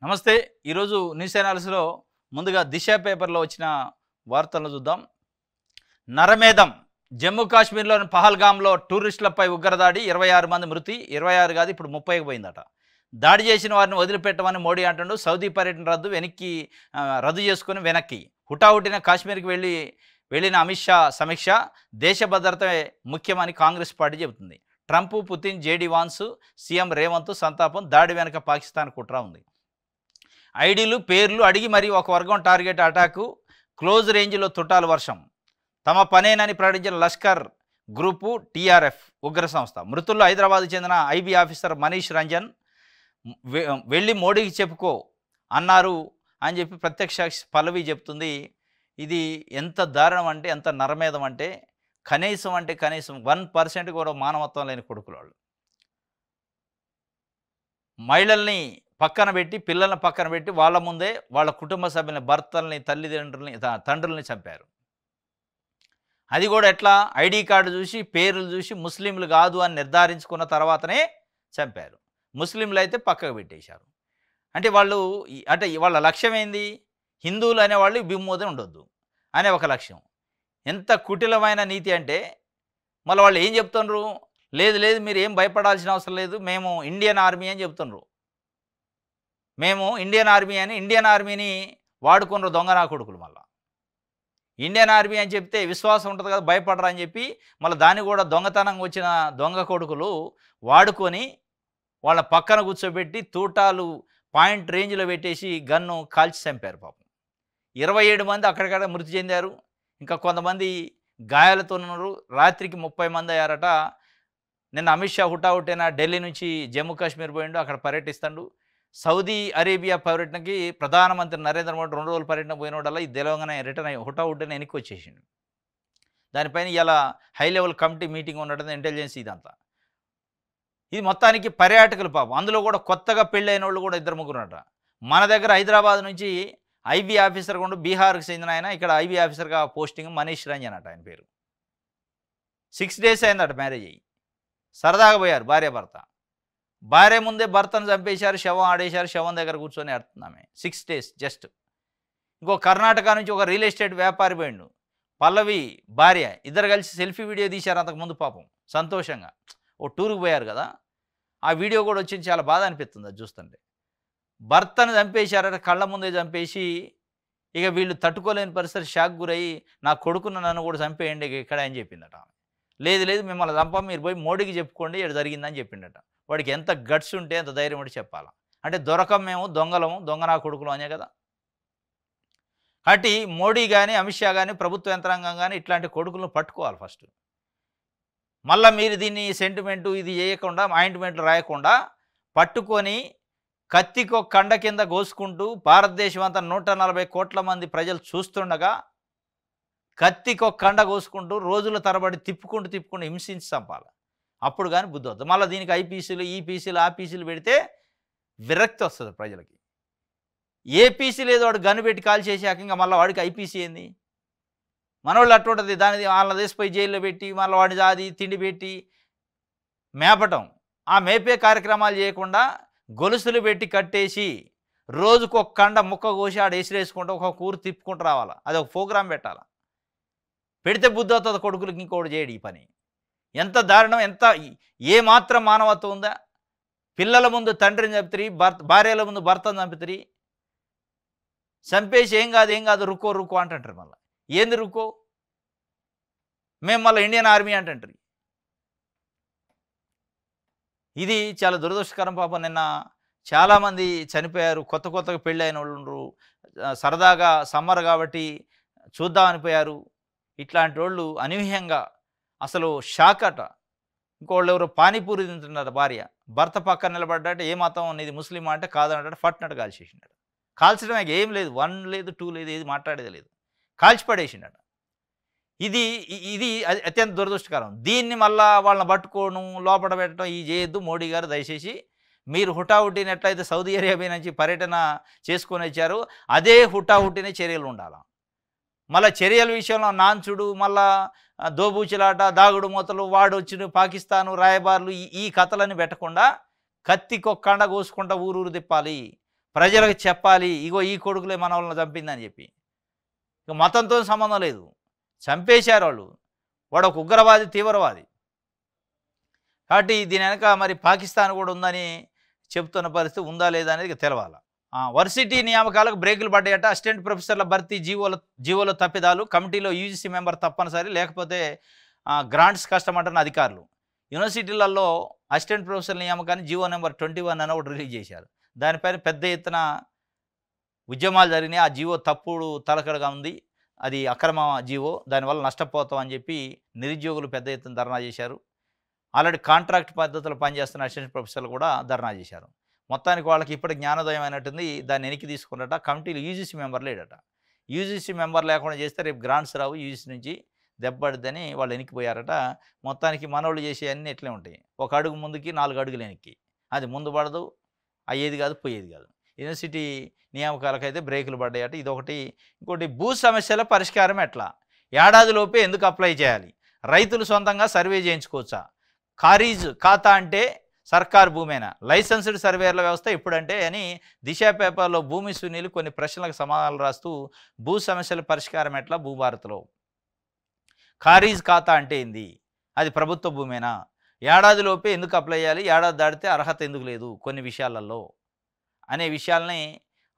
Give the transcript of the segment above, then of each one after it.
నమస్తే. ఈరోజు న్యూస్ అనాలిసిస్‌లో ముందుగా 'దిశ' పేపర్‌లో వచ్చిన వార్తలను చూద్దాం. నరమేధం. జమ్మూ కాశ్మీర్‌లోని పహల్గామ్‌లో టూరిస్టులపై ఉగ్రదాడి, 26 మంది మృతి. 26 కాదు, ఇప్పుడు 30కి పోయిందట. దాడి చేసిన వారిని వదిలిపెట్టమని మోడీ అంటుండు. సౌదీ పర్యటన రద్దు చేసుకొని వెనక్కి. హుటాహుటిన కాశ్మీర్‌కి వెళ్ళిన అమిత్ షా సమీక్ష. దేశ భద్రతే ముఖ్యమని కాంగ్రెస్ పార్టీ చెబుతుంది. Trump, Putin, JD Vance, CM Revanth సంతాపం. దాడి వెనక పాకిస్తాన్ కుట్ర ఉంది. ఐడీలు, పేర్లు అడిగి మరీ ఒక వర్గం టార్గెట్ అటాకు. క్లోజ్ రేంజ్లో తుటాలు వర్షం. తమ పనేనని ప్రకటించిన లష్కర్ గ్రూపు, టీఆర్ఎఫ్ ఉగ్ర సంస్థ. మృతుల్లో హైదరాబాద్కు చెందిన ఐబీ ఆఫీసర్ మనీష్ రంజన్. వెళ్ళి మోడీకి చెప్పుకో అన్నారు అని చెప్పి ప్రత్యక్ష సాక్షి పల్లవి చెప్తుంది. ఇది ఎంత దారుణం అంటే, ఎంత నరమేధం అంటే కనీసం 1% కూడా మానవత్వం లేని కొడుకులు వాళ్ళు. మహిళల్ని పక్కన పెట్టి, పిల్లల్ని పక్కన పెట్టి, వాళ్ళ ముందే వాళ్ళ కుటుంబ సభ్యుల్ని, భర్తల్ని, తండ్రుల్ని చంపారు. అది కూడా ఎట్లా? ఐడి కార్డు చూసి, పేర్లు చూసి ముస్లింలు కాదు అని నిర్ధారించుకున్న తర్వాతనే చంపారు. ముస్లింలు అయితే పక్కకు పెట్టేశారు. అంటే వాళ్ళ లక్ష్యం ఏంది? హిందువులు అనేవాళ్ళు బిమ్మోదే ఉండొద్దు అనే ఒక లక్ష్యం. ఎంత కుటిలమైన నీతి అంటే, మళ్ళీ వాళ్ళు ఏం చెప్తున్నారు? లేదు మీరు ఏం భయపడాల్సిన అవసరం లేదు, మేము ఇండియన్ ఆర్మీ అని చెప్తున్నారు. మేము ఇండియన్ ఆర్మీని వాడుకున్నారు దొంగ నా కొడుకులు. మళ్ళీ ఇండియన్ ఆర్మీ అని చెప్తే విశ్వాసం ఉంటుంది కదా, భయపడరా అని చెప్పి మళ్ళీ దాన్ని కూడా దొంగతనంగా వచ్చిన దొంగ కొడుకులు వాడుకొని వాళ్ళ పక్కన కూర్చోబెట్టి తూటాలు పాయింట్ రేంజ్లో పెట్టేసి గన్ను కాల్చి చంపారు. పాపం 27 మంది అక్కడిక్కడ మృతి చెందారు. ఇంకా కొంతమంది గాయాలతో ఉన్నారు. రాత్రికి 30 మంది అయ్యారట. నిన్న అమిత్ షా హుటాహుటిన ఢిల్లీ నుంచి జమ్మూ కాశ్మీర్ పోయిండు, అక్కడ పర్యటిస్తాడు. సౌదీ అరేబియా పర్యటనకి ప్రధానమంత్రి నరేంద్ర మోడీ 2 రోజుల పర్యటన పోయినోడల్లా ఇది తెలవగానే రిటర్న్ అయ్యి హుటాహుటిన వెనక్కి వచ్చేసిండు. దానిపైన ఇలా హై లెవెల్ కమిటీ మీటింగ్ ఉండడం, ఇంటెలిజెన్స్ ఇదంతా. ఇది మొత్తానికి పర్యాటకులు పాపం. అందులో కూడా కొత్తగా పెళ్ళైన వాళ్ళు కూడా 2-3 ఉన్నారట. మన దగ్గర హైదరాబాద్ నుంచి ఐబీ ఆఫీసర్గా ఉండి బీహార్కి చెందిన ఆయన ఇక్కడ ఐబీ ఆఫీసర్గా పోస్టింగ్ మనీష్ రంజన్ అట ఆయన పేరు. 6 days అయిందట మ్యారేజ్ అయ్యి. సరదాగా పోయారు భార్యాభర్త. భార్య ముందే భర్తను చంపేశారు, శవం ఆడేశారు, శవం దగ్గర కూర్చొని ఆడుతున్నామే. 6 days జస్ట్. ఇంకో కర్ణాటక నుంచి ఒక రియల్ ఎస్టేట్ వ్యాపారి పోయిండు, పల్లవి భార్య. ఇద్దరు కలిసి సెల్ఫీ వీడియో తీశారు అంతకుముందు పాపం సంతోషంగా. ఓ టూర్కి పోయారు కదా, ఆ వీడియో కూడా వచ్చింది. చాలా బాధ అనిపిస్తుంది అది చూస్తుంటే. భర్తను చంపేశారట, కళ్ళ ముందే చంపేసి ఇక వీళ్ళు తట్టుకోలేని పరిస్థితి, షాక్ గురయ్యి నా కొడుకును నన్ను కూడా చంపేయండి ఇక్కడ అని చెప్పిందట. లేదు మిమ్మల్ని చంపం, మీరు పోయి మోడీకి చెప్పుకోండి ఇక్కడ జరిగిందని చెప్పిండట. వాడికి ఎంత గట్స్ ఉంటే ఎంత ధైర్యం ఉంటే చెప్పాలా. అంటే దొరకం, మేము దొంగ నా కొడుకులు అనే కదా. కాబట్టి మోడీ కానీ, అమిత్ షా కానీ, ప్రభుత్వ యంత్రాంగం కానీ ఇట్లాంటి కొడుకులను పట్టుకోవాలి ఫస్ట్. మళ్ళీ మీరు దీన్ని సెంటిమెంటు ఇది చేయకుండా, ఆయింట్మెంట్లు రాయకుండా పట్టుకొని కత్తికో కండ కింద కోసుకుంటూ భారతదేశం అంతా 140 కోట్ల మంది ప్రజలు చూస్తుండగా కత్తికో కండ కోసుకుంటూ రోజుల తరబడి తిప్పుకుంటూ హింసించి చంపాలి. అప్పుడు కానీ బుద్ధి వస్తుంది. మళ్ళీ దీనికి ఐపీసీలు, ఈపీసీలు, ఆపీసీలు పెడితే విరక్తి వస్తుంది ప్రజలకి. ఏ పీసీ లేదు, వాడు గన్ను పెట్టి కాల్ చేసాక ఇంకా మళ్ళీ వాడికి ఐపీసీ ఏంది? మనోళ్ళు అట్టుంటుంది. దాని వాళ్ళ దేశపోయి జైల్లో పెట్టి మళ్ళీ వాడి జాది తిండి పెట్టి మేపటం. ఆ మేపే కార్యక్రమాలు చేయకుండా గొలుసులు పెట్టి కట్టేసి రోజుకు ఒక కండ ముక్క కోసి ఆడ వేసిరేసుకుంటూ ఒక కూరు తిప్పుకుంటూ రావాలి. అది ఒక ప్రోగ్రాం పెట్టాలి. పెడితే బుద్ధి అవుతుంది కొడుకులకి. ఇంకోటి చేయడు ఈ పని. ఎంత దారుణం, ఏ మాత్రం మానవత్వం ఉందా? పిల్లల ముందు తండ్రిని చంపుతారు, భార్యల ముందు భర్తను చంపుతారు. చంపేసి ఏం కాదు రుకో అంటుంటారు. మళ్ళీ ఏంది రుకో? మేము మళ్ళీ ఇండియన్ ఆర్మీ అంటుంటారు. ఇది చాలా దురదృష్టకరం. పాపం నిన్న చాలామంది చనిపోయారు. కొత్తగా పెళ్ళి అయిన వాళ్ళు ఉండరు. సరదాగా సమ్మర్ కాబట్టి చూద్దామనిపోయారు. ఇట్లాంటి వాళ్ళు అనూహ్యంగా అసలు షాక్ అట. ఇంకోళ్ళు ఎవరో పానీపూరి తింటున్నారు భార్య, భర్త పక్కన నిలబడ్డాట. ఏ మతం నీది, ముస్లిం అంటే కాదన్నట్టు ఫట్నట్టు కాల్చేసిండట. కాల్చడం ఏం లేదు, 1 లేదు 2 లేదు, ఏది మాట్లాడేది లేదు, కాల్చి పడేసిండట. ఇది అత్యంత దురదృష్టకరం. దీన్ని మళ్ళా వాళ్ళని పట్టుకోవడం, లోపల పెట్టడం ఇది చేయొద్దు. మోడీ గారు దయచేసి మీరు హుటాహుటిన ఎట్లయితే సౌదీ అరేబియా నుంచి పర్యటన చేసుకొని వచ్చారో అదే హుటాహుటినే చర్యలు ఉండాలి. మళ్ళీ చర్యల విషయంలో నాంచుడు, మళ్ళా దోబూచులాట, దాగుడు మూతలు, వాడొచ్చుడు, పాకిస్తాను రాయబారులు, ఈ కథలని పెట్టకుండా కత్తికొక్క కండ కోసుకుంటా ఊరూరు తిప్పాలి. ప్రజలకు చెప్పాలి, ఇగో ఈ కొడుకులే మన వాళ్ళని చంపిందని చెప్పి. ఇక మతంతో సంబంధం లేదు, చంపేశారు వాళ్ళు. వాడు ఒక ఉగ్రవాది, తీవ్రవాది. కాబట్టి దీని వెనక మరి పాకిస్తాన్ కూడా ఉందని చెప్తున్న పరిస్థితి ఉందా లేదా అనేది తెలవాలి. వర్సిటీ నియామకాలకు బ్రేకులు పడ్డాయట. అసిస్టెంట్ ప్రొఫెసర్ల భర్తీ జీవోల తప్పిదాలు, కమిటీలో యూజీసీ మెంబర్ తప్పనిసరి, లేకపోతే గ్రాంట్స్ కష్టమంటున్న అధికారులు. యూనివర్సిటీలలో అసిస్టెంట్ ప్రొఫెసర్ల నియామకాన్ని జీవో నెంబర్ 21 అని ఒకటి రిలీజ్ చేశారు. దానిపైన పెద్ద ఎత్తున ఉద్యమాలు జరిగినాయి. ఆ జీవో తప్పుడు తలకడగా ఉంది, అది అక్రమ జీవో, దానివల్ల నష్టపోతాం అని చెప్పి నిరుద్యోగులు పెద్ద ఎత్తున ధర్నా చేశారు. ఆల్రెడీ కాంట్రాక్ట్ పద్ధతిలో పనిచేస్తున్న అసిస్టెంట్ ప్రొఫెసర్లు కూడా ధర్నా చేశారు. మొత్తానికి వాళ్ళకి ఇప్పుడు జ్ఞానోదయం అయినట్టుంది. దాన్ని వెనక్కి తీసుకున్నట. కమిటీలు యూజీసీ మెంబర్ లేడట. యూజీసీ మెంబర్ లేకుండా చేస్తే రేపు గ్రాంట్స్ రావు, యూజీసీ నుంచి దెబ్బపడుద్దని వాళ్ళు వెనక్కిపోయారట. మొత్తానికి మనోళ్ళు చేసే అన్నీ ఎట్లే ఉంటాయి, ఒక అడుగు ముందుకి 4 అడుగులు వెనక్కి. అది ముందు పడదు, అయ్యేది కాదు, పోయేది కాదు. యూనివర్సిటీ నియామకాలకైతే బ్రేకులు పడ్డాయట. ఇదొకటి. ఇంకోటి, భూ సమస్యల పరిష్కారం ఎట్లా? ఏడాదిలోపే ఎందుకు అప్లై చేయాలి? రైతులు సొంతంగా సర్వే చేయించుకోవచ్చా? ఖారీజ్ ఖాతా అంటే సర్కారు భూమేనా? లైసెన్స్డ్ సర్వేర్ల వ్యవస్థ ఎప్పుడంటే అని దిశ పేపర్లో భూమి సునీలు కొన్ని ప్రశ్నలకు సమాధానాలు రాస్తూ, భూ సమస్యల పరిష్కారం ఎట్లా భూభారత్లో, ఖారీజ్ ఖాతా అంటే ఏంది, అది ప్రభుత్వ భూమేనా, ఏడాదిలోపే ఎందుకు అప్లై చేయాలి, ఏడాది దాటితే అర్హత ఎందుకు లేదు కొన్ని విషయాలలో అనే విషయాల్ని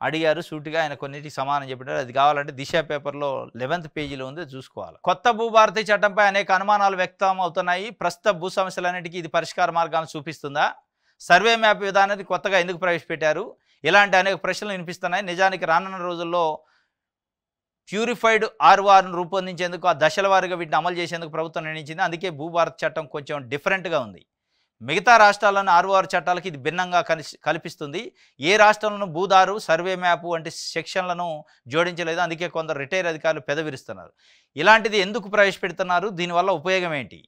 అడిగారు. సూటిగా ఆయన కొన్నిటికి సమాధానం చెప్పారు. అది కావాలంటే దిశ పేపర్లో 11th పేజీలో ఉంది, చూసుకోవాలి. కొత్త భూభారతి చట్టంపై అనేక అనుమానాలు వ్యక్తం అవుతున్నాయి. ప్రస్తుత భూ సమస్యలన్నిటికీ ఇది పరిష్కార మార్గాలను చూపిస్తుందా? సర్వే మ్యాప్ విధానాన్ని కొత్తగా ఎందుకు ప్రవేశపెట్టారు? ఇలాంటి అనేక ప్రశ్నలు వినిపిస్తున్నాయి. నిజానికి రానున్న రోజుల్లో ప్యూరిఫైడ్ ఆర్ఓఆర్ను రూపొందించేందుకు, ఆ దశల వారీగా వీటిని అమలు చేసేందుకు ప్రభుత్వం నిర్ణయించింది. అందుకే భూభారతి చట్టం కొంచెం డిఫరెంట్గా ఉంది. మిగతా రాష్ట్రాల్లోని ఆర్ఓఆర్ చట్టాలకి ఇది భిన్నంగా కల్పిస్తుంది. ఏ రాష్ట్రంలోనూ భూదారు, సర్వే మ్యాప్ వంటి సెక్షన్లను జోడించలేదు. అందుకే కొందరు రిటైర్ అధికారులు పెదవిరుస్తున్నారు. ఇలాంటిది ఎందుకు ప్రవేశపెడుతున్నారు, దీనివల్ల ఉపయోగం ఏంటి,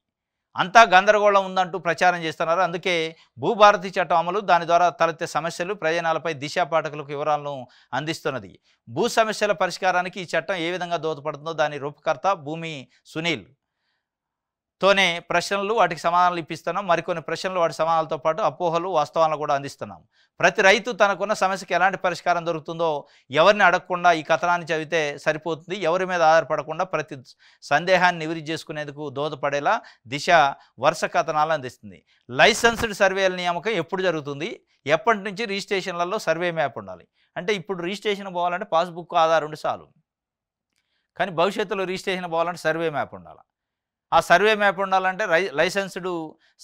అంతా గందరగోళం ఉందంటూ ప్రచారం చేస్తున్నారు. అందుకే భూభారతి చట్టం అమలు, దాని ద్వారా తలెత్తే సమస్యలు, ప్రయోజనాలపై దిశ పాఠకులకు వివరాలను అందిస్తున్నది. భూ సమస్యల పరిష్కారానికి ఈ చట్టం ఏ విధంగా దోహదపడుతుందో దాని రూపకర్త భూమి సునీల్ తోనే ప్రశ్నలు, వాటికి సమాధానాలు ఇప్పిస్తున్నాం. మరికొన్ని ప్రశ్నలు, వాటి సమాధానాలతో పాటు అపోహలు, వాస్తవాలను కూడా అందిస్తున్నాం. ప్రతి రైతు తనకున్న సమస్యకి ఎలాంటి పరిష్కారం దొరుకుతుందో ఎవరిని అడగకుండా ఈ కథనాన్ని చదివితే సరిపోతుంది. ఎవరి మీద ఆధారపడకుండా ప్రతి సందేహాన్ని నివృత్తి చేసుకునేందుకు దోహదపడేలా దిశ వరుస కథనాలు అందిస్తుంది. లైసెన్స్డ్ సర్వేల నియామకం ఎప్పుడు జరుగుతుంది, ఎప్పటి నుంచి రిజిస్ట్రేషన్లలో సర్వే మ్యాప్ ఉండాలి? అంటే ఇప్పుడు రిజిస్ట్రేషన్ పోవాలంటే పాస్బుక్, ఆధార్ ఉండి చాలు. కానీ భవిష్యత్తులో రిజిస్ట్రేషన్ పోవాలంటే సర్వే మ్యాప్ ఉండాలి. ఆ సర్వే మ్యాప్ ఉండాలంటే లైసెన్స్డ్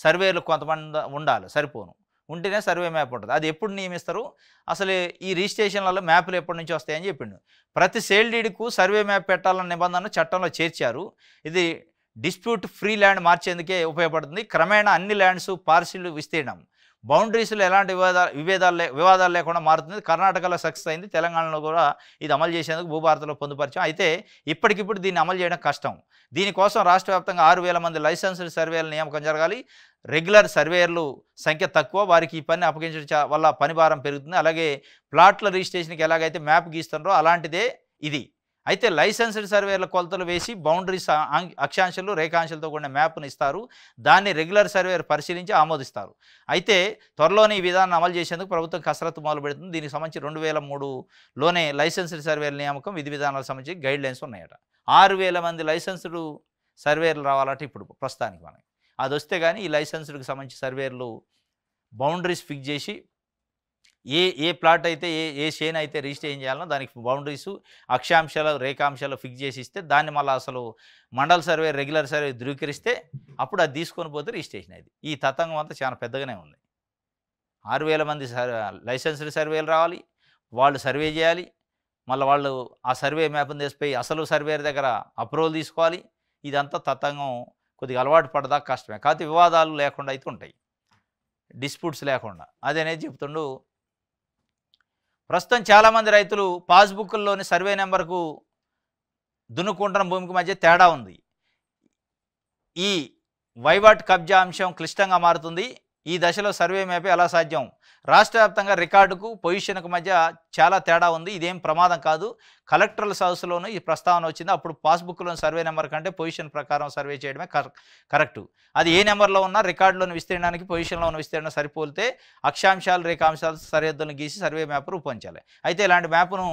సర్వేలు కొంతమంది ఉండాలి, సరిపోను. ఉంటేనే సర్వే మ్యాప్ ఉంటుంది. అది ఎప్పుడు నియమిస్తారు? అసలు ఈ రిజిస్ట్రేషన్లలో మ్యాప్లు ఎప్పటి నుంచి వస్తాయని చెప్పిండు. ప్రతి సేల్ డీడ్కు సర్వే మ్యాప్ పెట్టాలన్న నిబంధనను చట్టంలో చేర్చారు. ఇది డిస్ప్యూట్ ఫ్రీ ల్యాండ్ మార్చేందుకే ఉపయోగపడుతుంది. క్రమేణా అన్ని ల్యాండ్స్ పార్సిల్ విస్తీర్ణం, బౌండరీస్లో ఎలాంటి వివాదాలు లేకుండా మారుతుంది. కర్ణాటకలో సక్సెస్ అయింది, తెలంగాణలో కూడా ఇది అమలు చేసేందుకు భూభారతిలో పొందుపరిచాం. అయితే ఇప్పటికిప్పుడు దీన్ని అమలు చేయడం కష్టం. దీనికోసం రాష్ట్ర వ్యాప్తంగా 6,000 మంది లైసెన్స్డ్ సర్వేల నియామకం జరగాలి. రెగ్యులర్ సర్వేయర్లు సంఖ్య తక్కువ, వారికి ఈ పని అప్పగించడం వల్ల పని భారం పెరుగుతుంది. అలాగే ప్లాట్ల రిజిస్ట్రేషన్కి ఎలాగైతే మ్యాప్ గీస్తున్నారో అలాంటిదే ఇది. అయితే లైసెన్స్డ్ సర్వేల కొలతలు వేసి బౌండరీస్, అక్షాంశాలు, రేఖాంశాలతో కూడిన మ్యాప్ను ఇస్తారు. దాన్ని రెగ్యులర్ సర్వేయర్ పరిశీలించి ఆమోదిస్తారు. అయితే త్వరలోనే ఈ విధానాన్ని అమలు చేసేందుకు ప్రభుత్వం కసరత్తు మొదలు పెడుతుంది. దీనికి సంబంధించి 2003లోనే లైసెన్స్డ్ సర్వేల నియామకం, విధి విధానాలకు సంబంధించి గైడ్ లైన్స్ ఉన్నాయట. 6,000 మంది లైసెన్స్డ్ సర్వేయర్లు రావాలట ఇప్పుడు ప్రస్తుతానికి. మనకి అది వస్తే కానీ ఈ లైసెన్స్డ్కి సంబంధించి సర్వేయర్లు బౌండరీస్ ఫిక్స్ చేసి ఏ ప్లాట్ అయితే ఏ షేన్ అయితే రిజిస్ట్రేషన్ చేయాలనో దానికి బౌండరీసు, అక్షాంశాలు, రేఖాంశాలు ఫిక్స్ చేసి ఇస్తే దాన్ని మళ్ళీ అసలు మండల సర్వే, రెగ్యులర్ సర్వే ధృవీకరిస్తే అప్పుడు అది తీసుకొని పోతే రిజిస్ట్రేషన్ అయింది. ఈ తతంగం అంతా చాలా పెద్దగానే ఉంది. 6,000 మంది లైసెన్స్డ్ సర్వేలు రావాలి, వాళ్ళు సర్వే చేయాలి, మళ్ళీ వాళ్ళు ఆ సర్వే మ్యాప్ని తీసిపోయి అసలు సర్వేర్ దగ్గర అప్రూవల్ తీసుకోవాలి. ఇదంతా తతంగం కొద్దిగా అలవాటు పడదాకా కష్టమే. కాకపోతే వివాదాలు లేకుండా అయితే ఉంటాయి, డిస్ప్యూట్స్ లేకుండా. అదనేది చెప్తుండు. ప్రస్తుతం చాలామంది రైతులు పాస్బుక్ల్లోని సర్వే నెంబర్కు దున్నుకుంటున్న భూమికి మధ్య తేడా ఉంది. ఈ వైవాట్ కబ్జా అంశం క్లిష్టంగా మారుతుంది. ఈ దశలో సర్వే మ్యాప్ ఎలా సాధ్యం? రాష్ట్ర వ్యాప్తంగా రికార్డుకు పొజిషన్కు మధ్య చాలా తేడా ఉంది. ఇదేం ప్రమాదం కాదు. కలెక్టర్ల సదస్సులోనూ ఈ ప్రస్తావన వచ్చింది. అప్పుడు పాస్బుక్లోని సర్వే నెంబర్ కంటే పొజిషన్ ప్రకారం సర్వే చేయడమే కరెక్టు. అది ఏ నెంబర్లో ఉన్నా రికార్డులోని విస్తీర్ణానికి పొజిషన్లో ఉన్న విస్తీర్ణం సరిపోలితే అక్షాంశాలు రేఖాంశాలు సరిహద్దులను గీసి సర్వే మ్యాప్ రూపొందించాలి. అయితే ఇలాంటి మ్యాప్ను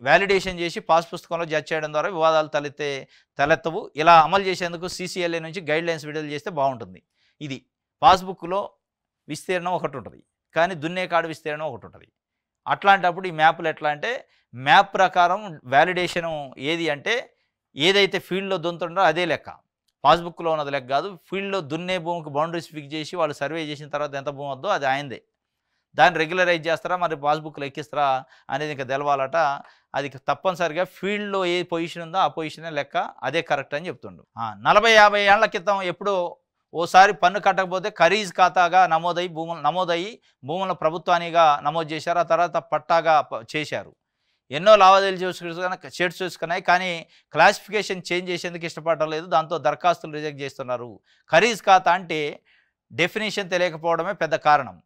వ్యాలిడేషన్ చేసి పాస్ పుస్తకంలో జడ్జ్ చేయడం ద్వారా వివాదాలు తలెత్తవు. ఇలా అమలు చేసేందుకు CCLA నుంచి గైడ్లైన్స్ విడుదల చేస్తే బాగుంటుంది. ఇది పాస్బుక్లో విస్తీర్ణం ఒకటి ఉంటుంది, కానీ దున్నే కాడు విస్తీర్ణం ఒకటి ఉంటుంది. అట్లాంటప్పుడు ఈ మ్యాప్లు ఎట్లా అంటే మ్యాప్ ప్రకారం వ్యాలిడేషను ఏది అంటే ఏదైతే ఫీల్డ్లో దున్నుతుండో అదే లెక్క. పాస్బుక్లో ఉన్నది లెక్క కాదు. ఫీల్డ్లో దున్నే భూమికి బౌండరీస్ ఫిక్స్ చేసి వాళ్ళు సర్వే చేసిన తర్వాత ఎంత భూమి వద్దో అది ఆయనదే. దాన్ని రెగ్యులరైజ్ చేస్తారా మరి పాస్బుక్లో ఎక్కిస్తారా అనేది ఇంకా తెలవాలట. అది తప్పనిసరిగా ఫీల్డ్లో ఏ పొజిషన్ ఉందో ఆ పొజిషనే లెక్క, అదే కరెక్ట్ అని చెప్తుండు. 40-50 ఏళ్ల క్రితం ఎప్పుడో ఓసారి పన్ను కట్టకపోతే ఖరీజ్ ఖాతాగా నమోదయ్యి భూముల ప్రభుత్వానిగా నమోదు చేశారు. ఆ తర్వాత పట్టాగా చేశారు. ఎన్నో లావాదేవీలు చేసుకున్నాయి, కానీ క్లాసిఫికేషన్ చేంజ్ చేసేందుకు ఇష్టపడటం లేదు. దాంతో దరఖాస్తులు రిజెక్ట్ చేస్తున్నారు. ఖరీజ్ ఖాతా అంటే డెఫినేషన్ తెలియకపోవడమే పెద్ద కారణం.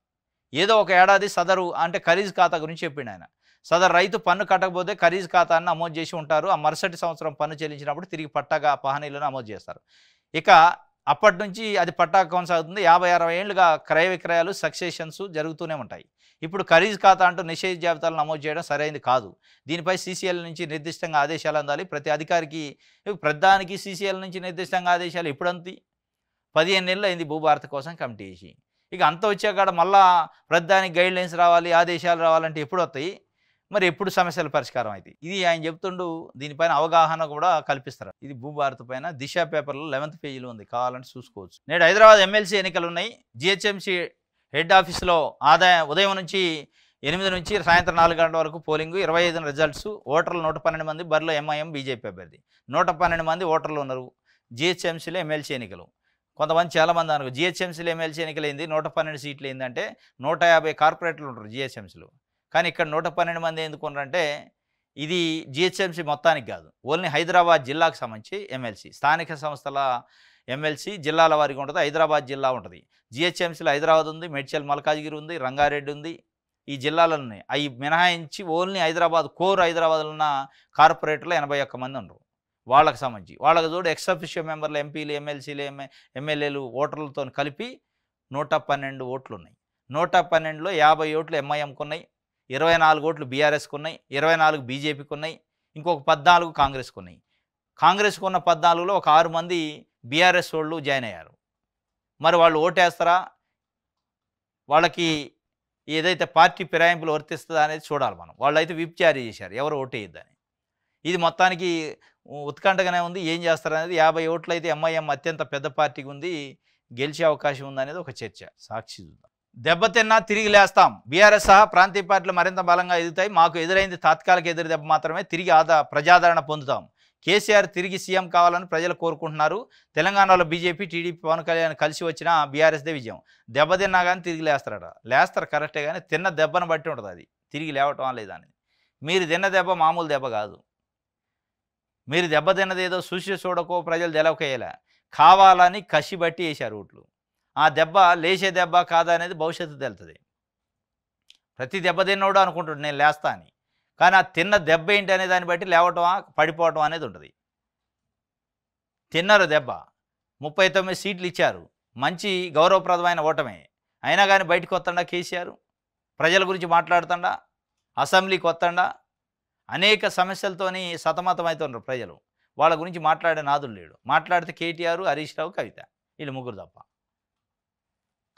ఏదో ఒక ఏడాది సదరు అంటే ఖరీజ్ ఖాతా గురించి చెప్పిండు ఆయన. సదరు రైతు పన్ను కట్టకపోతే ఖరీజ్ ఖాతాను నమోదు చేసి ఉంటారు. ఆ మరుసటి సంవత్సరం పన్ను చెల్లించినప్పుడు తిరిగి పట్టాగా పహనీలను నమోదు చేస్తారు. ఇక అప్పటి నుంచి అది పట్టాగా కొనసాగుతుంది. 50-60 ఏళ్లుగా క్రయ విక్రయాలు సక్సెషన్స్ జరుగుతూనే ఉంటాయి. ఇప్పుడు ఖరీజ్ ఖాతా అంటూ నిషేధ జాబితాలు నమోదు చేయడం సరైనది కాదు. దీనిపై CCL నుంచి నిర్దిష్టంగా ఆదేశాలు అందాలి. ప్రతి అధికారికి ప్రధానికి CCL నుంచి నిర్దిష్టంగా ఆదేశాలు ఎప్పుడంతి 15 నెలలు అయింది భూభారత కోసం కమిటీ వేసి. ఇక అంత వచ్చాక మళ్ళా ప్రధానికి గైడ్లైన్స్ రావాలి, ఆదేశాలు రావాలంటే ఎప్పుడు వస్తాయి? మరి ఎప్పుడు సమస్యల పరిష్కారం అవుతాయి? ఇది ఆయన చెప్తుండు. దీనిపైన అవగాహన కూడా కల్పిస్తారు. ఇది భూభారత పైన దిశ పేపర్లో 11th పేజీలో ఉంది, కావాలంటే చూసుకోవచ్చు. నేడు హైదరాబాద్ MLC ఎన్నికలు ఉన్నాయి. GHMC హెడ్ ఆఫీస్లో ఉదయం నుంచి 8 నుంచి సాయంత్రం 4 గంటల వరకు పోలింగు. 25 రిజల్ట్స్. ఓటర్లు 112 మంది. బరిలో MIM BJP అభ్యర్థి. 112 మంది ఓటర్లు ఉన్నారు. GHMCలో MLC ఎన్నికలు. కొంతమంది చాలామంది అనుకో GHMCలో MLC ఎన్నికలు అయింది 112 సీట్లు ఏంటంటే 150 కార్పొరేటర్లు ఉంటారు GHMCలో. కానీ ఇక్కడ 112 మంది ఎందుకున్నారంటే ఇది GHMC మొత్తానికి కాదు, ఓన్లీ హైదరాబాద్ జిల్లాకు సంబంధించి MLC. స్థానిక సంస్థల MLC జిల్లాల వారికి ఉంటుంది. హైదరాబాద్ జిల్లా ఉంటుంది. GHMCలో హైదరాబాద్ ఉంది, మేడ్చల్ మల్కాజ్గిరి ఉంది, రంగారెడ్డి ఉంది. ఈ జిల్లాలన్నీ అవి మినహాయించి ఓన్లీ హైదరాబాద్ కోర్ హైదరాబాద్లో ఉన్న కార్పొరేటర్లు 81 మంది ఉన్నారు. వాళ్ళకి సంబంధించి వాళ్ళకి చూడు ఎక్స్ అఫిషియో మెంబర్లు ఎంపీలు MLCలు MLAలు ఓటర్లతో కలిపి 112 ఓట్లు ఉన్నాయి. 112లో 50 ఓట్లు MIMకు ఉన్నాయి, 24 ఓట్లు BRSకు ఉన్నాయి, 24 BJPకి ఉన్నాయి, ఇంకొక 14 కాంగ్రెస్కు ఉన్నాయి. కాంగ్రెస్కు ఉన్న 14లో ఒక 6 మంది BRS వాళ్ళు జాయిన్ అయ్యారు. మరి వాళ్ళు ఓటేస్తారా? వాళ్ళకి ఏదైతే పార్టీ ఫిరాయింపులు వర్తిస్తుందా అనేది చూడాలి మనం. వాళ్ళు అయితే విప్ జారీ చేశారు ఎవరు ఓటేయద్దని. ఇది మొత్తానికి ఉత్కంఠగానే ఉంది. ఏం చేస్తారనేది 50 ఓట్లు అయితే MIM అత్యంత పెద్ద పార్టీకి ఉంది, గెలిచే అవకాశం ఉందనేది ఒక చర్చ. సాక్షి చూద్దాం. దెబ్బతిన్నా తిరిగి లేస్తాం. BRS సహా ప్రాంతీయ పార్టీలు మరింత బలంగా ఎదుగుతాయి. మాకు ఎదురైంది తాత్కాలిక ఎదురు దెబ్బ మాత్రమే. తిరిగి ప్రజాదరణ పొందుతాం. కేసీఆర్ తిరిగి సీఎం కావాలని ప్రజలు కోరుకుంటున్నారు. తెలంగాణలో BJP TDP పవన్ కళ్యాణ్ కలిసి వచ్చిన BRSదే విజయం. దెబ్బతిన్నా కానీ తిరిగి లేస్తారట. లేస్తారు కరెక్టే, కానీ తిన్న దెబ్బను బట్టి ఉంటుంది అది తిరిగి లేవటం లేదా అనేది. మీరు తిన్న దెబ్బ మామూలు దెబ్బ కాదు. మీరు దెబ్బ తిన్నది ఏదో చూసి చూడకో ప్రజలు తెలవకేయాల, కావాలని కసి బట్టి వేశారు ఓట్లు. ఆ దెబ్బ లేచే దెబ్బ కాదా అనేది భవిష్యత్తు తెలుస్తుంది. ప్రతి దెబ్బ తిన్నోడు అనుకుంటాడు నేను లేస్తా అని, కానీ ఆ తిన్న దెబ్బ ఏంటి అనే దాన్ని బట్టి లేవటమా పడిపోవటం అనేది ఉంటుంది. తిన్నారు దెబ్బ, 39 సీట్లు ఇచ్చారు, మంచి గౌరవప్రదమైన ఓటమే. అయినా కానీ బయటకు వస్తుండా కేసీఆర్, ప్రజల గురించి మాట్లాడుతుండా, అసెంబ్లీకి వస్తుండా, అనేక సమస్యలతోని సతమతమవుతున్నారు ప్రజలు. వాళ్ళ గురించి మాట్లాడే నాదులు లేడు. మాట్లాడితే కేటీఆర్, హరీష్ రావు, కవిత, వీళ్ళు ముగ్గురు తప్ప.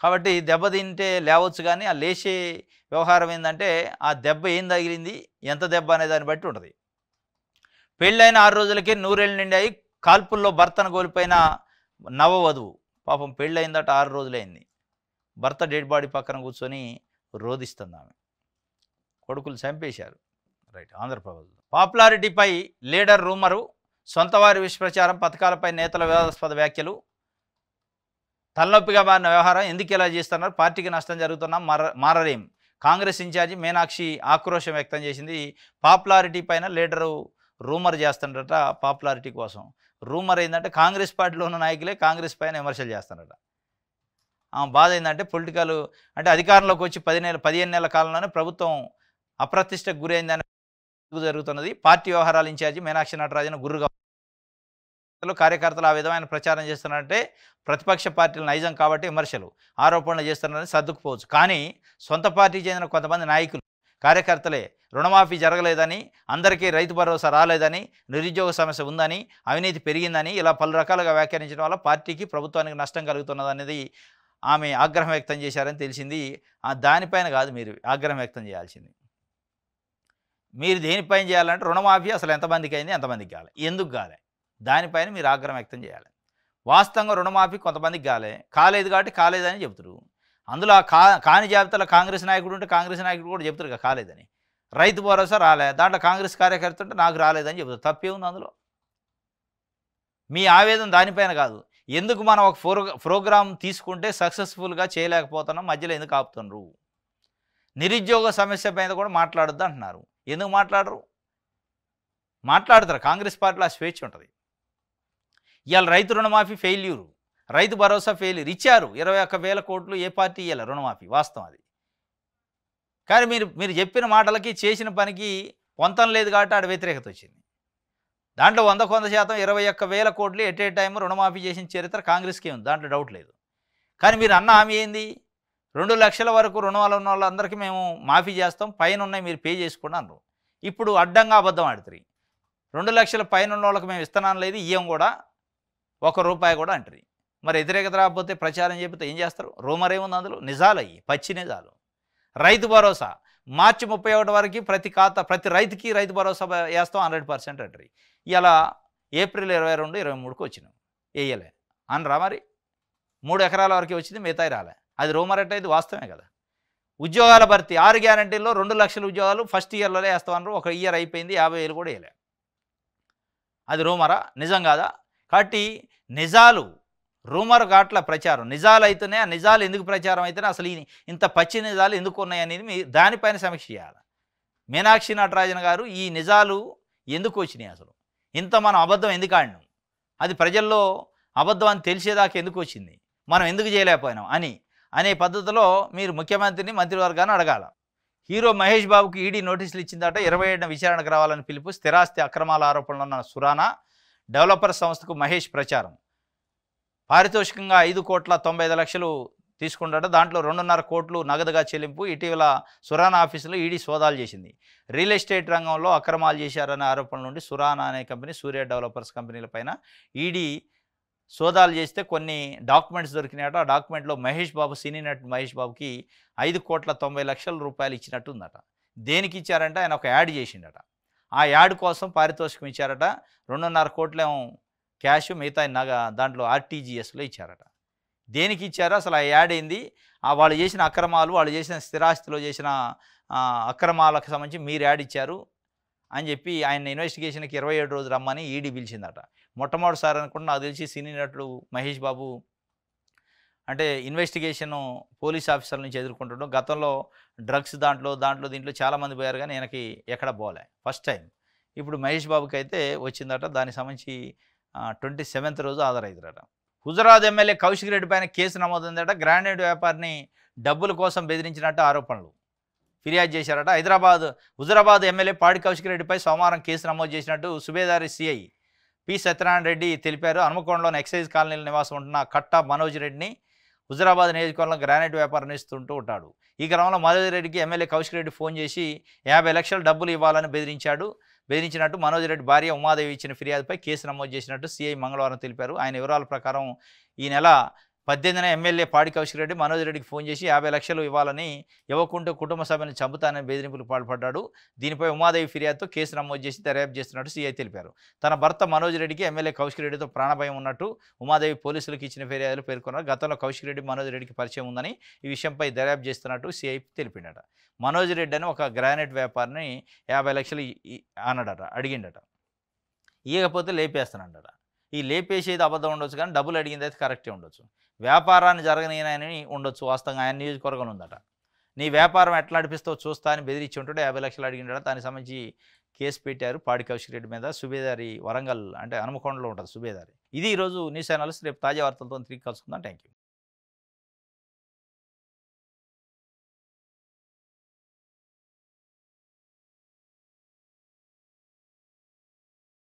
కాబట్టి దెబ్బ తింటే లేవచ్చు, కానీ ఆ లేచే వ్యవహారం ఏంటంటే ఆ దెబ్బ ఏం తగిలింది, ఎంత దెబ్బ అనే దాన్ని బట్టి ఉంటుంది. పెళ్ళైన 6 రోజులకే 100 ఏళ్ళు నిండాయి. కాల్పుల్లో భర్తను కోల్పోయిన నవవధువు పాపం పెళ్ళయిందట, 6 రోజులైంది. భర్త డెడ్ బాడీ పక్కన కూర్చొని రోధిస్తుంది ఆమె. కొడుకులు చంపేశారు. రైట్. ఆంధ్రప్రదేశ్ పాపులారిటీపై లీడర్ రూమరు, సొంతవారి విషప్రచారం, పథకాలపై నేతల వివాదాస్పద వ్యాఖ్యలు, తలనొప్పిగా మారిన వ్యవహారం. ఎందుకు ఇలా చేస్తున్నారు? పార్టీకి నష్టం జరుగుతున్నా మారరేం. కాంగ్రెస్ ఇన్ఛార్జి మీనాక్షి ఆక్రోశం వ్యక్తం చేసింది. పాపులారిటీ పైన లీడరు రూమర్ చేస్తుండట. పాపులారిటీ కోసం రూమర్ ఏంటంటే కాంగ్రెస్ పార్టీలో ఉన్న నాయకులే కాంగ్రెస్ పైన విమర్శలు చేస్తున్నారట. బాధ ఏందంటే పొలిటికల్ అంటే అధికారంలోకి వచ్చి 15 నెలల కాలంలోనే ప్రభుత్వం అప్రతిష్టకు గురైందని జరుగుతున్నది. పార్టీ వ్యవహారాల ఇన్ఛార్జి మీనాక్షి నటరాజన్ గుర్రుగా కార్యకర్తలు ఆ విధమైన ప్రచారం చేస్తున్నారంటే ప్రతిపక్ష పార్టీల నైజం కాబట్టి విమర్శలు, ఆరోపణలు చేస్తున్నారని సర్దుకుపోవచ్చు. కానీ సొంత పార్టీకి చెందిన కొంతమంది నాయకులు, కార్యకర్తలే రుణమాఫీ జరగలేదని, అందరికీ రైతు భరోసా రాలేదని, నిరుద్యోగ సమస్య ఉందని, అవినీతి పెరిగిందని ఇలా పలు రకాలుగా వ్యాఖ్యానించడం వల్ల పార్టీకి, ప్రభుత్వానికి నష్టం కలుగుతున్నదనేది ఆమె ఆగ్రహం వ్యక్తం చేశారని తెలిసింది. దానిపైన కాదు మీరు ఆగ్రహం వ్యక్తం చేయాల్సింది. మీరు దేనిపైన చేయాలంటే రుణమాఫీ అసలు ఎంతమందికి అయింది, ఎంతమందికి కాలే, ఎందుకు కాలే, దానిపైన మీరు ఆగ్రహం వ్యక్తం చేయాలి. వాస్తవంగా రుణమాఫీ కొంతమందికి కాలేదు కాబట్టి కాలేదని చెబుతారు. అందులో కాని జాబితాలో కాంగ్రెస్ నాయకుడు ఉంటే కాంగ్రెస్ నాయకుడు కూడా చెప్తారు కాలేదని. రైతు భరోసా రాలే, దాంట్లో కాంగ్రెస్ కార్యకర్త ఉంటే నాకు రాలేదని చెబుతారు. తప్పే ఉంది అందులో? మీ ఆవేదన దానిపైన కాదు. ఎందుకు మనం ఒక ప్రోగ్రామ్ తీసుకుంటే సక్సెస్ఫుల్గా చేయలేకపోతున్నాం, మధ్యలో ఎందుకు ఆపుతున్నారు? నిరుద్యోగ సమస్య పైన కూడా మాట్లాడొద్దు అంటున్నారు. ఎందుకు మాట్లాడరు? మాట్లాడతారు. కాంగ్రెస్ పార్టీలో ఆ స్వేచ్ఛ ఉంటుంది. ఇవాళ రైతు రుణమాఫీ ఫెయిల్యూరు, రైతు భరోసా ఫెయిల్యూర్ ఇచ్చారు. 21,000 కోట్లు ఏ పార్టీ ఇవ్వాలి రుణమాఫీ, వాస్తవం అది. కానీ మీరు చెప్పిన మాటలకి చేసిన పనికి పొంతం లేదు కాబట్టి ఆడ వ్యతిరేకత వచ్చింది. దాంట్లో 100% 21,000 కోట్లు ఎట్ ఏ టైం రుణమాఫీ చేసిన చరిత్ర కాంగ్రెస్కే ఉంది, దాంట్లో డౌట్ లేదు. కానీ మీరు అన్న హామీ ఏంది? 2 లక్షల వరకు రుణాలు ఉన్న వాళ్ళందరికీ మేము మాఫీ చేస్తాం, పైన ఉన్నాయి మీరు పే చేసుకోండి అన్నారు. ఇప్పుడు అడ్డంగా అబద్ధం ఆడుతుంది. 2 లక్షల పైన ఉన్న వాళ్ళకి మేము ఇస్తున్నాను లేదు, ఇయ్యం కూడా, ₹1 కూడా అంటారు. మరి వ్యతిరేకత రాకపోతే ప్రచారం చెబితే ఏం చేస్తారు? రూమర్ ఏముంది అందులో? నిజాలు అయ్యి, పచ్చి నిజాలు. రైతు భరోసా మార్చి 31 వరకు ప్రతి రైతుకి రైతు భరోసా వేస్తాం 100% అంటారు. ఇలా ఏప్రిల్ 22, 23కి వచ్చినాం, వేయలే అనరా? మరి 3 ఎకరాల వరకు వచ్చింది, మిగతాయి రాలే. అది రూమర్ అంటే ఇది వాస్తవమే కదా. ఉద్యోగాల భర్తీ 6 గ్యారంటీల్లో 2 లక్షల ఉద్యోగాలు ఫస్ట్ ఇయర్లోనే వేస్తామన్నారు. 1 ఇయర్ అయిపోయింది, 50,000 కూడా వేయలే. అది రూమరా? నిజం కాదా? కాబట్టి నిజాలు రూమర్ ఘాట్ల ప్రచారం, నిజాలు అయితేనే, ఆ నిజాలు ఎందుకు ప్రచారం అయితేనే అసలు ఇంత పచ్చి నిజాలు ఎందుకు ఉన్నాయనేది మీ దానిపైన సమీక్ష చేయాలి. మీనాక్షి నటరాజన్ గారు ఈ నిజాలు ఎందుకు వచ్చినాయి, అసలు ఇంత మనం అబద్ధం ఎందుకు ఆడినాం, అది ప్రజల్లో అబద్ధం అని తెలిసేదాకా ఎందుకు వచ్చింది, మనం ఎందుకు చేయలేకపోయినాం అనే పద్ధతిలో మీరు ముఖ్యమంత్రిని, మంత్రివర్గాన్ని అడగాల. హీరో మహేష్ బాబుకి ఈడీ నోటీసులు ఇచ్చిందట. 27న విచారణకు రావాలని పిలుపు. స్థిరాస్తి అక్రమాల ఆరోపణలు ఉన్న సురానా డెవలపర్ సంస్థకు మహేష్ ప్రచారం. పారితోషికంగా 5,95,00,000 తీసుకుంటాడు. దాంట్లో 2.5 కోట్లు నగదుగా చెల్లింపు. ఇటీవల సురానా ఆఫీసులో ఈడీ సోదాలు చేసింది. రియల్ ఎస్టేట్ రంగంలో అక్రమాలు చేశారనే ఆరోపణల నుండి సురానా అనే కంపెనీ, సూర్య డెవలపర్స్ కంపెనీలపైన ఈడీ సోదాలు చేస్తే కొన్ని డాక్యుమెంట్స్ దొరికినాయట. ఆ డాక్యుమెంట్లో మహేష్ బాబు, సినీ నటుడు మహేష్ బాబుకి 5,90,00,000 రూపాయలు ఇచ్చినట్టు ఉందట. దేనికి ఇచ్చారంటే ఆయన ఒక యాడ్ చేసిండట. ఆ యాడ్ కోసం పారితోషికం ఇచ్చారట. 2.5 కోట్లేమో క్యాష్, మిగతా దాంట్లో ఆర్టీజీఎస్లో ఇచ్చారట. దేనికి ఇచ్చారో అసలు ఆ యాడ్ ఏంది, వాళ్ళు చేసిన అక్రమాలు, వాళ్ళు చేసిన స్థిరాస్తిలో చేసిన అక్రమాలకు సంబంధించి మీరు యాడ్ ఇచ్చారు అని చెప్పి ఆయన ఇన్వెస్టిగేషన్కి 27 రోజులు రమ్మని ఈడీ పిలిచిందట. మొట్టమొదటిసారి అనుకుంటే నాకు తెలిసి సినీ నటుడు మహేష్ బాబు అంటే ఇన్వెస్టిగేషన్ పోలీస్ ఆఫీసర్ల నుంచి ఎదుర్కొంటుండో. గతంలో డ్రగ్స్ దీంట్లో చాలామంది పోయారు, కానీ ఈయనకి ఎక్కడ పోలే, ఫస్ట్ టైం. ఇప్పుడు మహేష్ బాబుకి అయితే వచ్చిందట. దానికి సంబంధించి 27వ రోజు హాజరవుతారట. హుజరాబాద్ ఎమ్మెల్యే కౌశిక్ రెడ్డి పైన కేసు నమోదైందట. గ్రానైట్ వ్యాపారిని డబ్బుల కోసం బెదిరించినట్టు ఆరోపణలు ఫిర్యాదు చేశారట. హుజరాబాద్ ఎమ్మెల్యే పాడి కౌశిక్ రెడ్డిపై సోమవారం కేసు నమోదు చేసినట్టు సుబేదారి సిఐ పి సత్యనారాయణ రెడ్డి తెలిపారు. హనుమకొండలోని ఎక్సైజ్ కాలనీలో నివాసం ఉంటున్న కట్టా మనోజ్ రెడ్డిని హుజరాబాద్ నియోజకవర్గంలో గ్రానైట్ వ్యాపారం ఇస్తుంటూ ఉంటాడు. ఈ క్రమంలో మనోజ్ రెడ్డికి ఎమ్మెల్యే కౌశిక్ రెడ్డి ఫోన్ చేసి 50 లక్షలు డబ్బులు ఇవ్వాలని బెదిరించినట్టు మనోజ్ రెడ్డి భార్య ఉమాదేవి ఇచ్చిన ఫిర్యాదుపై కేసు నమోదు చేసినట్టు సిఐ మంగళవారం తెలిపారు. ఆయన వివరాల ప్రకారం ఈ నెల 18న ఎమ్మెల్యే పాడి కౌశిక్ రెడ్డి మనోజ్ రెడ్డికి ఫోన్ చేసి 50 లక్షలు ఇవ్వాలని, ఇవ్వకుంటే కుటుంబ సభ్యులను చంపుతానని బెదిరింపులకు పాల్పడ్డాడు. దీనిపై ఉమాదేవి ఫిర్యాదుతో కేసు నమోదు చేసి దర్యాప్తు చేస్తున్నట్టు సిఐ తెలిపారు. తన భర్త మనోజ్ రెడ్డికి ఎమ్మెల్యే కౌశిక్ రెడ్డితో ప్రాణభయం ఉన్నట్టు ఉమాదేవి పోలీసులకు ఇచ్చిన ఫిర్యాదులు పేర్కొన్నారు. గతంలో కౌశిక్ రెడ్డి మనోజ్ రెడ్డికి పరిచయం ఉందని, ఈ విషయంపై దర్యాప్తు చేస్తున్నట్టు సిఐ తెలిపిండట. మనోజ్ రెడ్డి అని ఒక గ్రానైట్ వ్యాపారిని 50 లక్షలు అడిగిండట. ఇవ్వకపోతే లేపేస్తానండట. ఈ లేపేసేది అబద్ధం ఉండొచ్చు, కానీ డబ్బులు అడిగింది అయితే కరెక్టే ఉండొచ్చు. వ్యాపారాన్ని జరగనీయనని ఉండొచ్చు. వాస్తవంగా ఆయన నియోజకవర్గం ఉందట. నీ వ్యాపారం ఎట్లా నడిపిస్తావో చూస్తా అని బెదిరించి ఉంటుంటే 50 లక్షలు అడిగిండట. దానికి సంబంధించి కేసు పెట్టారు పాడి కౌశిక్ రెడ్డి మీద. సుబేదారి వరంగల్ అంటే హనుమకొండలో ఉంటుంది సుబేదారి. ఇది ఈరోజు న్యూస్ ఛానల్స్. రేపు తాజా వార్తలతో తిరిగి కలుసుకుందాం. Thank you.